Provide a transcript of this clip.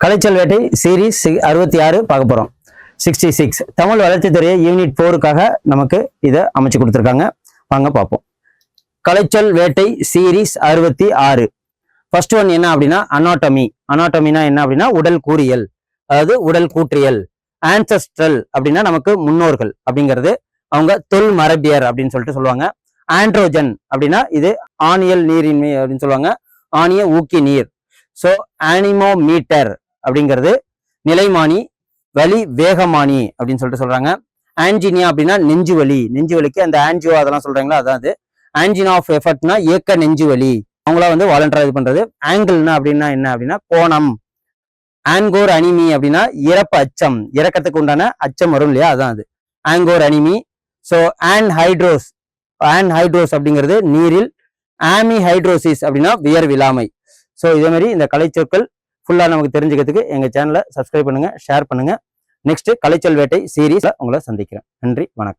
கலைச்சல் வேட்டை சீரீஸ் 66 பார்க்க போறோம். 66 தமிழ் வளர்ச்சித்துறையை யூனிட் 4க்காக நமக்கு இதை அமைச்சு கொடுத்துருக்காங்க. வாங்க பார்ப்போம். கலைச்சல் வேட்டை சீரீஸ் 66. ஃபர்ஸ்ட் ஒன் என்ன அப்படின்னா அனாட்டமி. அனாட்டமினா என்ன அப்படின்னா உடல் கூறியல், அதாவது உடல் கூற்றியல். ஆன்செஸ்ட்ரல் அப்படின்னா நமக்கு முன்னோர்கள் அப்படிங்கிறது, அவங்க தொல் மரபியர் அப்படின்னு சொல்லிட்டு சொல்லுவாங்க. ஆண்ட்ரோஜன் அப்படின்னா இது ஆணியல் நீரின்மை அப்படின்னு சொல்லுவாங்க, ஆணிய ஊக்கி நீர். ஸோ ஆனிமோமீட்டர் அப்படிங்கிறது நிலைமானி, வலி வேகமானி அப்படின்னு சொல்லிட்டு சொல்றாங்க. ஆன்ஜினியா அப்படின்னா நெஞ்சு வலி, நெஞ்சு வலிக்கு அந்த ஆன்ஜியோ அதெல்லாம் சொல்றாங்களா, அதாவது ஆன்ஜினா ஆஃப் எஃபர்ட்னா ஏக்க நெஞ்சு வலி, அவங்களா வந்து வாலண்டரா இது பண்றது. ஆங்கிள்னா அப்படின்னா என்ன அப்படின்னா கோணம். ஆங்கோர் அனிமி அப்படின்னா இறப்பு அச்சம், இறக்கத்துக்கு உண்டான அச்சம் வரும் இல்லையா, அதான் அது ஆங்கோர் அனிமி. ஸோ ஆன்ஹைட்ரோஸ் அப்படிங்கிறது நீரில். ஆமிஹைட்ரோசிஸ் அப்படின்னா வியர்விழாமை. ஸோ இதே மாதிரி இந்த கலைச்சொற்கள் ஃபுல்லாக நமக்கு தெரிஞ்சுக்கிறதுக்கு எங்கள் சேனலை சப்ஸ்கிரைப் பண்ணுங்க, ஷேர் பண்ணுங்க. நெக்ஸ்ட் கலைச்சல் வேட்டை சீரீஸ்ல உங்களை சந்திக்கிறேன். நன்றி, வணக்கம்.